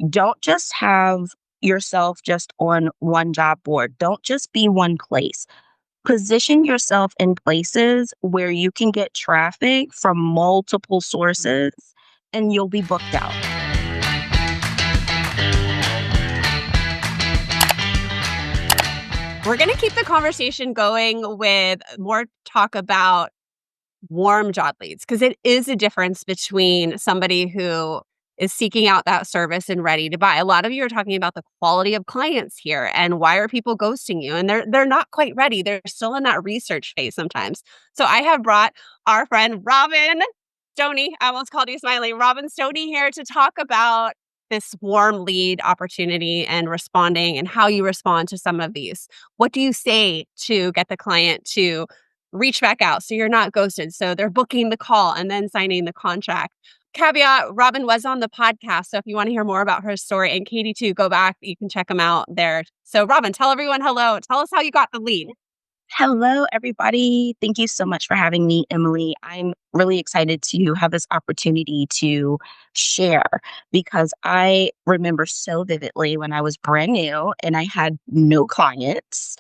Don't just have yourself just on one job board. Don't just be one place. Position yourself in places where you can get traffic from multiple sources and you'll be booked out. We're going to keep the conversation going with more talk about warm job leads, because it is a difference between somebody who is seeking out that service and ready to buy. A lot of you are talking about the quality of clients here and why are people ghosting you? And they're not quite ready. They're still in that research phase sometimes. So I have brought our friend Robyn Stoney. I almost called you Smiley. Robyn Stoney here to talk about this warm lead opportunity and responding and how you respond to some of these. What do you say to get the client to reach back out so you're not ghosted? So they're booking the call and then signing the contract. Caveat, Robyn was on the podcast. So if you want to hear more about her story, and Katie too, go back. You can check them out there. So Robyn, tell everyone hello. Tell us how you got the lead. Hello, everybody. Thank you so much for having me, Emily. I'm really excited to have this opportunity to share because I remember so vividly when I was brand new and I had no clients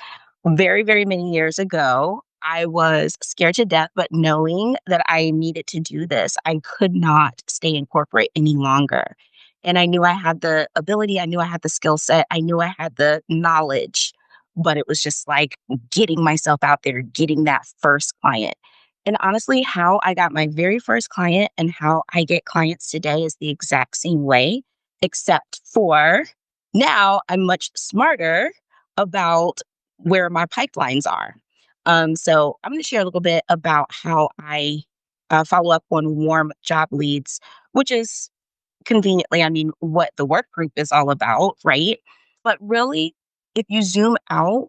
very, very many years ago. I was scared to death, but knowing that I needed to do this, I could not stay in corporate any longer. And I knew I had the ability, I knew I had the skill set, I knew I had the knowledge, but it was just like getting myself out there, getting that first client. And honestly, how I got my very first client and how I get clients today is the exact same way, except for now I'm much smarter about where my pipelines are. So I'm going to share a little bit about how I follow up on warm job leads, which is conveniently, I mean, what the work group is all about, right? But really, if you zoom out,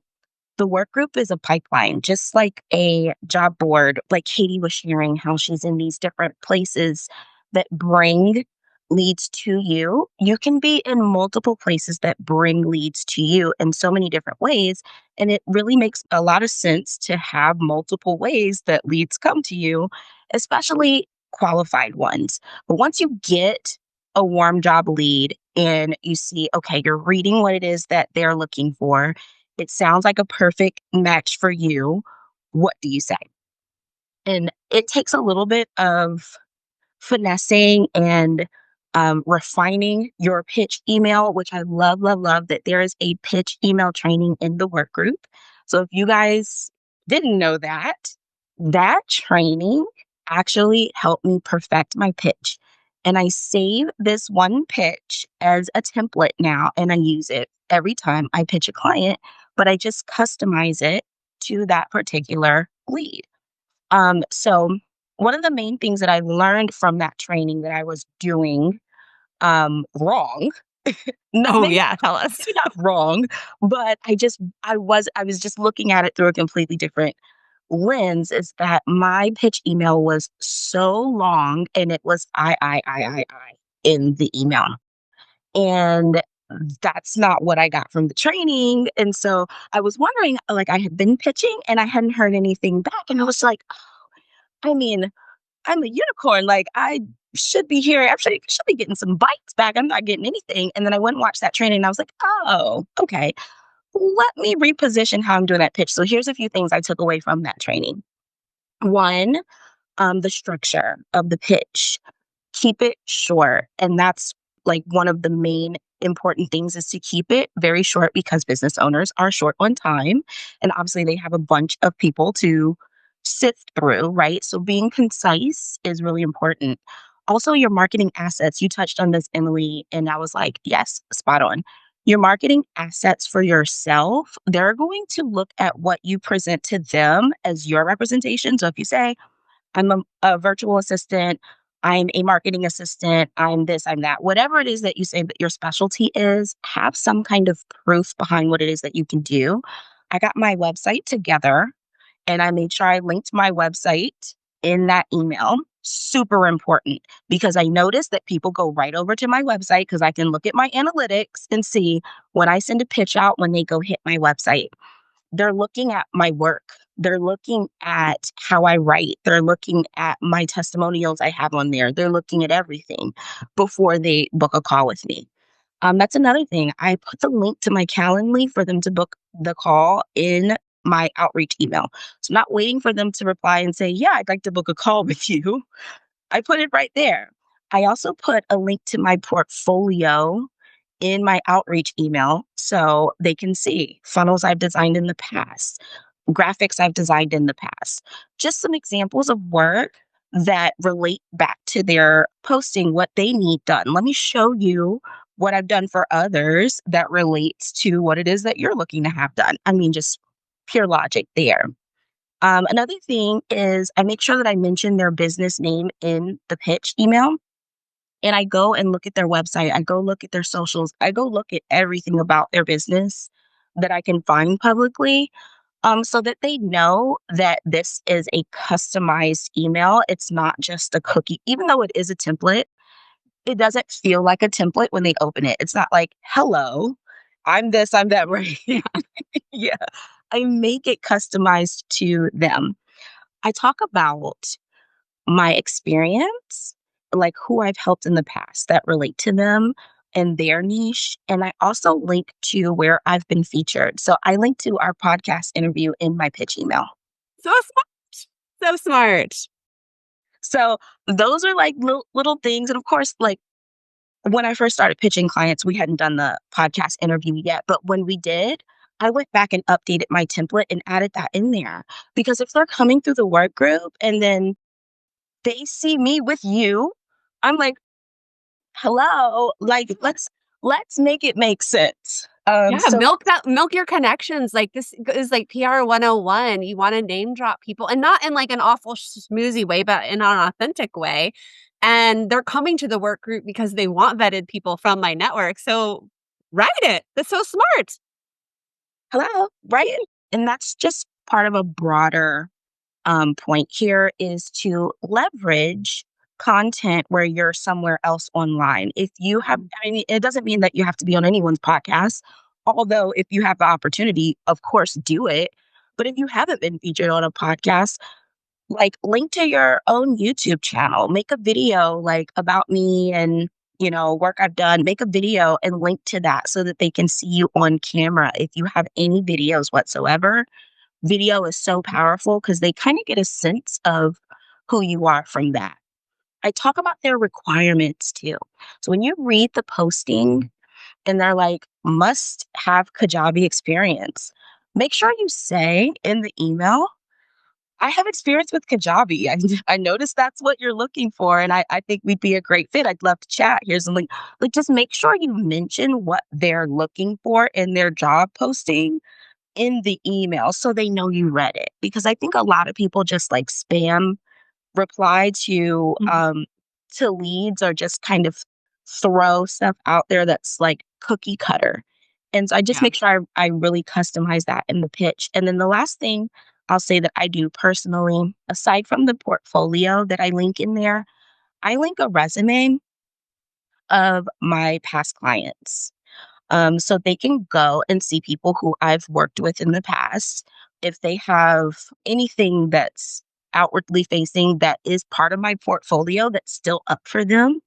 the work group is a pipeline, just like a job board, like Katie was sharing how she's in these different places that bring leads to you. You can be in multiple places that bring leads to you in so many different ways. And it really makes a lot of sense to have multiple ways that leads come to you, especially qualified ones. But once you get a warm job lead and you see, okay, you're reading what it is that they're looking for, it sounds like a perfect match for you. What do you say? And it takes a little bit of finessing and refining your pitch email, which I love, love, love that there is a pitch email training in the work group. So if you guys didn't know that, that training actually helped me perfect my pitch. And I save this one pitch as a template now, and I use it every time I pitch a client, but I just customize it to that particular lead. So one of the main things that I learned from that training that I was doing wrong, Oh, maybe yeah. Tell us. not wrong, but I was just looking at it through a completely different lens, is that my pitch email was so long and it was I in the email. And that's not what I got from the training. And so I was wondering, like, I had been pitching and I hadn't heard anything back. And I was like, I mean, I'm a unicorn. Like, I should be here. Actually, should be getting some bites back. I'm not getting anything. And then I went and watched that training and I was like, oh, okay. Let me reposition how I'm doing that pitch. So here's a few things I took away from that training. One, the structure of the pitch. Keep it short. And that's like one of the main important things, is to keep it very short because business owners are short on time. And obviously they have a bunch of people to sift through, right? So being concise is really important. Also, your marketing assets. You touched on this, Emily, and I was like, yes, spot on. Your marketing assets for yourself, they're going to look at what you present to them as your representation. So if you say, I'm a virtual assistant, I'm a marketing assistant, I'm this, I'm that, whatever it is that you say that your specialty is, have some kind of proof behind what it is that you can do. I got my website together and I made sure I linked my website in that email. Super important, because I noticed that people go right over to my website because I can look at my analytics and see when I send a pitch out, when they go hit my website, they're looking at my work. They're looking at how I write. They're looking at my testimonials I have on there. They're looking at everything before they book a call with me. That's another thing. I put the link to my Calendly for them to book the call in my outreach email. So I'm not waiting for them to reply and say, "Yeah, I'd like to book a call with you." I put it right there. I also put a link to my portfolio in my outreach email so they can see funnels I've designed in the past, graphics I've designed in the past, just some examples of work that relate back to their posting what they need done. Let me show you what I've done for others that relates to what it is that you're looking to have done. I mean, just pure logic there. Another thing is I make sure that I mention their business name in the pitch email. And I go and look at their website. I go look at their socials. I go look at everything about their business that I can find publicly, so that they know that this is a customized email. It's not just a cookie, even though it is a template. It doesn't feel like a template when they open it. It's not like, hello, I'm this, I'm that, right? Yeah. I make it customized to them. I talk about my experience, like who I've helped in the past that relate to them and their niche. And I also link to where I've been featured. So I link to our podcast interview in my pitch email. So smart. So smart. So those are like little things. And of course, like when I first started pitching clients, we hadn't done the podcast interview yet. But when we did, I went back and updated my template and added that in there. Because if they're coming through the work group and then they see me with you, I'm like, hello, like let's make it make sense. Yeah, milk your connections, like, this is, like, PR 101. You wanna name drop people, and not in, like, an awful schmoozy way, but in an authentic way, and they're coming to the work group because they want vetted people from my network, so write it. That's so smart. hello, right? And that's just part of a broader point here is to leverage content where you're somewhere else online. If you have, Mhm. I mean, it doesn't mean that you have to be on anyone's podcast. Although, if you have the opportunity, of course, do it. But if you haven't been featured on a podcast, like link to your own YouTube channel, make a video like about me and work I've done, make a video and link to that so that they can see you on camera. If you have any videos whatsoever, video is so powerful because they kind of get a sense of who you are from that. I talk about their requirements too. So when you read the posting and they're like, must have Kajabi experience, make sure you say in the email, I have experience with Kajabi. I noticed that's what you're looking for. And I think we'd be a great fit. I'd love to chat. Here's a link. Like, just make sure you mention what they're looking for in their job posting in the email so they know you read it. Because I think a lot of people just like spam reply Mhm. to leads or just kind of throw stuff out there that's like cookie cutter. And so I just Yeah. make sure I really customize that in the pitch. And then the last thing I'll say that I do personally, aside from the portfolio that I link in there, I link a resume of my past clients. So they can go and see people who I've worked with in the past. If they have anything that's outwardly facing that is part of my portfolio that's still up for them,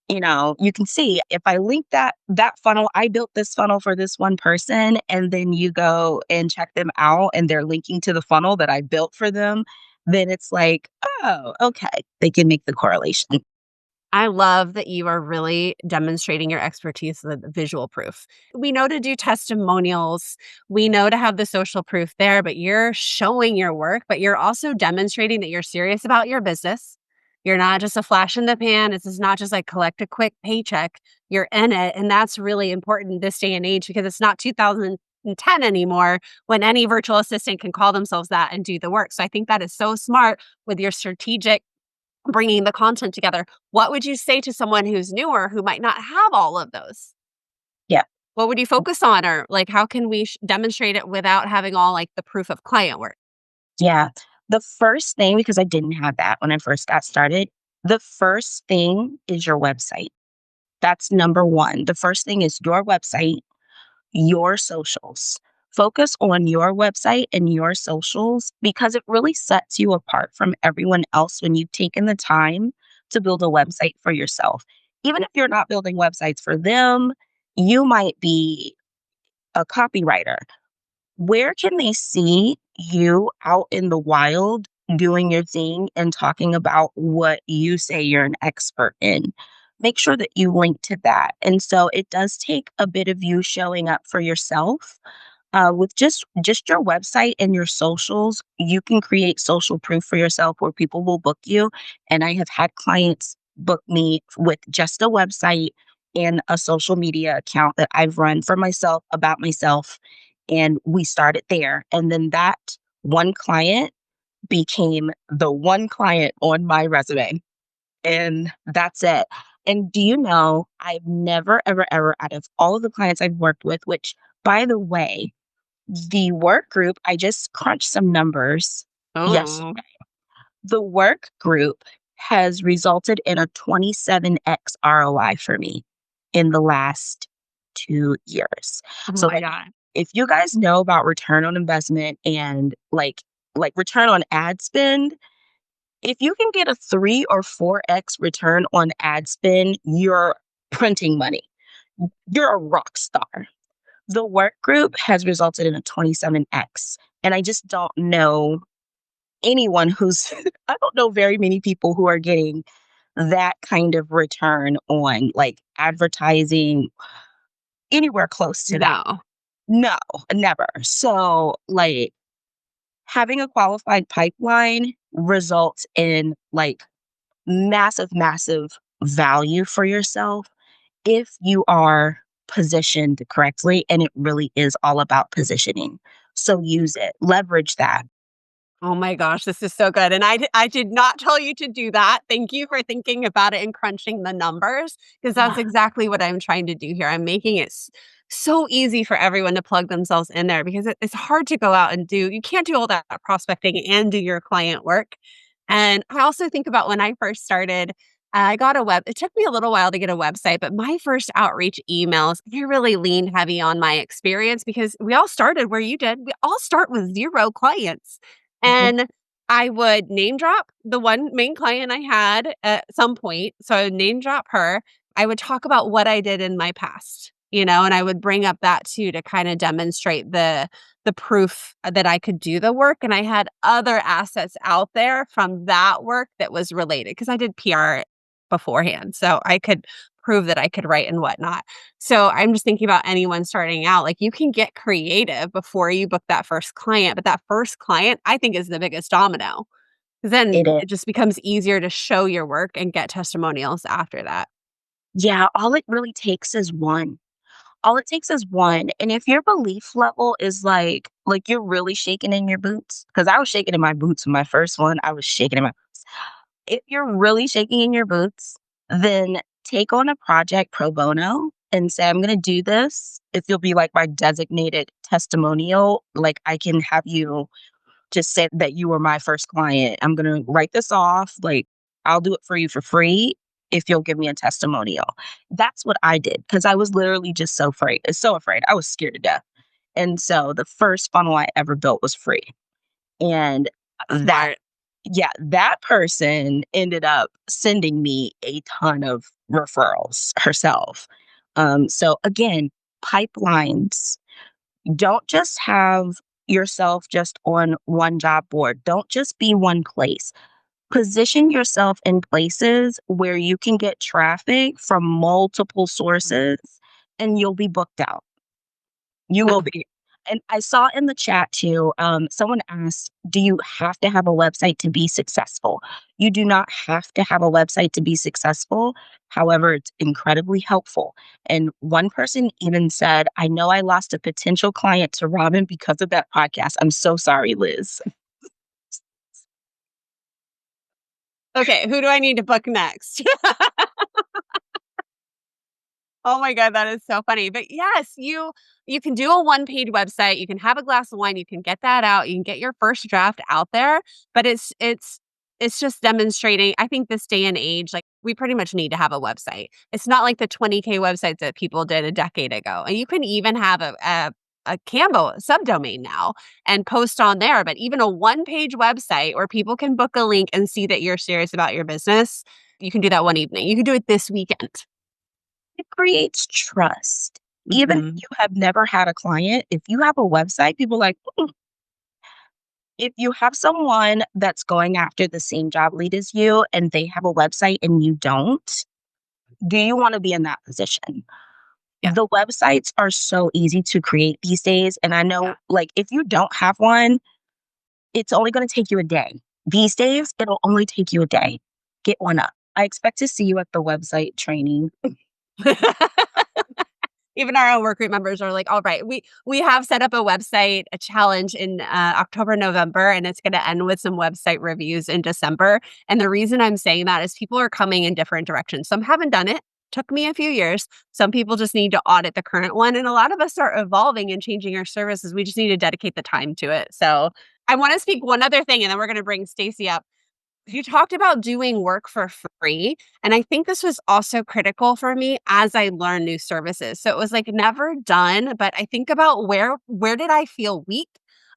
you can see if I link that funnel, I built this funnel for this one person, and then you go and check them out and they're linking to the funnel that I built for them, then it's like, oh, okay. They can make the correlation. I love that you are really demonstrating your expertise with visual proof. We know to do testimonials, we know to have the social proof there, but you're showing your work, but you're also demonstrating that you're serious about your business. You're not just a flash in the pan. This is not just like collect a quick paycheck. You're in it. And that's really important this day and age because it's not 2010 anymore when any virtual assistant can call themselves that and do the work. So I think that is so smart with your strategic bringing the content together. What would you say to someone who's newer who might not have all of those? Yeah. What would you focus on or like how can we demonstrate it without having all like the proof of client work? Yeah. The first thing, because I didn't have that when I first got started, the first thing is your website. That's number one. The first thing is your website, your socials. Focus on your website and your socials because it really sets you apart from everyone else when you've taken the time to build a website for yourself. even if you're not building websites for them, you might be a copywriter. Where can they see you out in the wild doing your thing and talking about what you say you're an expert in? Make sure that you link to that. And so it does take a bit of you showing up for yourself. With just your website and your socials, you can create social proof for yourself where people will book you. And I have had clients book me with just a website and a social media account that I've run for myself about myself. And we started there. And then that one client became the one client on my resume. And that's it. And do you know, I've never, ever, ever, out of all of the clients I've worked with, which by the way, the work group, I just crunched some numbers Oh, yesterday. The work group has resulted in a 27x ROI for me in the last 2 years. oh So, my like, god. if you guys know about return on investment and like return on ad spend, if you can get a 3 or 4x return on ad spend, you're printing money. You're a rock star. The work group has resulted in a 27x. And I just don't know anyone who's, I don't know very many people who are getting that kind of return on like advertising anywhere close to that. No. No, never. So, like, having a qualified pipeline results in like massive, massive value for yourself if you are positioned correctly. And it really is all about positioning. So use it, leverage that. Oh my gosh, this is so good, and I did not tell you to do that. Thank you for thinking about it and crunching the numbers, because that's Yeah, exactly what I'm trying to do here. I'm making it so easy for everyone to plug themselves in there because it's hard to go out and do you can't do all that prospecting and do your client work. And I also think about when I first started, I got a web it took me a little while to get a website, but my first outreach emails, I really leaned heavy on my experience because we all started where you did. We all start with 0 clients. mhm, And I would name drop the one main client I had at some point. So I would name drop her. I would talk about what I did in my past, and I would bring up that too to kind of demonstrate the proof that I could do the work. And I had other assets out there from that work that was related because I did PR beforehand. So I could prove that I could write and whatnot. So I'm just thinking about anyone starting out, like you can get creative before you book that first client, but that first client I think is the biggest domino. 'Cause it then is. it just becomes easier to show your work and get testimonials after that. Yeah, all it really takes is one. All it takes is one. And if your belief level is like you're really shaking in your boots, because I was shaking in my boots with my first one, I was shaking in my boots. If you're really shaking in your boots, then take on a project pro bono and say, I'm going to do this. If you'll be like my designated testimonial, like I can have you just say that you were my first client. I'm going to write this off. Like, I'll do it for you for free if you'll give me a testimonial. That's what I did because I was literally just so afraid. I was scared to death. And so the first funnel I ever built was free. And that Smart. yeah, that person ended up sending me a ton of referrals herself. So again, pipelines. Don't just have yourself just on one job board. Don't just be one place. Position yourself in places where you can get traffic from multiple sources and you'll be booked out. You will be. And I saw in the chat too, someone asked, do you have to have a website to be successful? You do not have to have a website to be successful. However, it's incredibly helpful. And one person even said, I know I lost a potential client to Robyn because of that podcast. I'm so sorry, Liz. Okay, who do I need to book next? Oh my god, that is so funny. But yes, you can do a one-page website, you can have a glass of wine, you can get that out, you can get your first draft out there, but it's just demonstrating. I think this day and age, like we pretty much need to have a website. It's not like the 20K websites that people did a decade ago. And you can even have a Canva subdomain now and post on there, but even a one-page website where people can book a link and see that you're serious about your business, you can do that one evening. You can do it this weekend. It creates trust. Even if Mhm. you have never had a client, if you have a website, people like, "Mm." If you have someone that's going after the same job lead as you and they have a website and you don't, do you want to be in that position? Yeah, The websites are so easy to create these days. And I yeah. know, like, if you don't have one, it's only going to take you a day. These days, it'll only take you a day. Get one up. I expect to see you at the website training. Even our own work group members are like, "All right, we have set up a website, a challenge in, October, November, and it's gonna end with some website reviews in December." And the reason I'm saying that is people are coming in different directions. Some haven't done it, took me a few years. Some people just need to audit the current one, and a lot of us are evolving and changing our services. We just need to dedicate the time to it. So, I wanna speak one other thing, and then we're gonna bring Stacy up. You talked about doing work for free, and I think this was also critical for me as I learned new services. So it was like never done, but I think about where did I feel weak?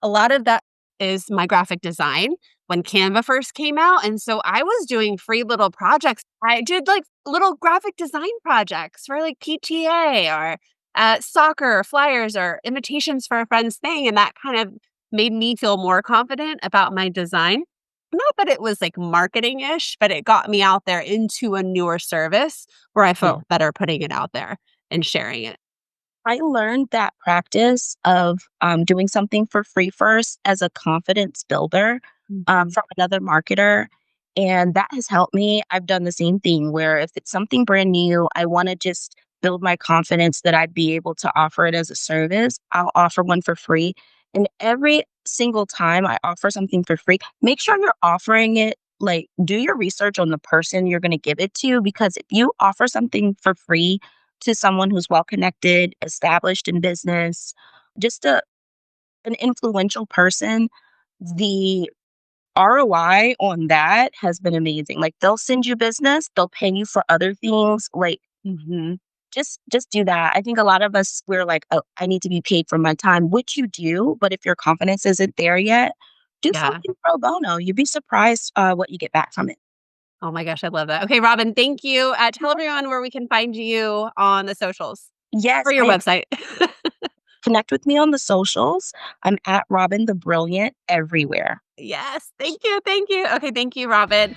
A lot of that is my graphic design when Canva first came out, and so I was doing free little projects. I did like little graphic design projects for like PTA or soccer flyers or invitations for a friend's thing, and that kind of made me feel more confident about my design. Not that it was, like, marketing-ish, but it got me out there into a newer service where I Yeah. felt better putting it out there and sharing it. I learned that practice of doing something for free first as a confidence builder Mhm. from another marketer. And that has helped me. I've done the same thing where if it's something brand new, I want to just build my confidence that I'd be able to offer it as a service. I'll offer one for free. And every single time I offer something for free, make sure you're offering it. Like, do your research on the person you're going to give it to, because if you offer something for free to someone who's well connected, established in business, just an influential person, the ROI on that has been amazing. Like they'll send you business, they'll pay you for other things. Like Mhm. just do that. I think a lot of us we're like, oh, I need to be paid for my time, which you do, but if your confidence isn't there yet, do Yeah. something pro bono. You'd be surprised what you get back from it. Oh my gosh, I love that. Okay, Robin, thank you. Tell everyone where we can find you on the socials Yes, or your I website. connect with me on the socials. I'm at Robin the Brilliant everywhere. Yes, thank you, thank you. Okay, thank you, Robin.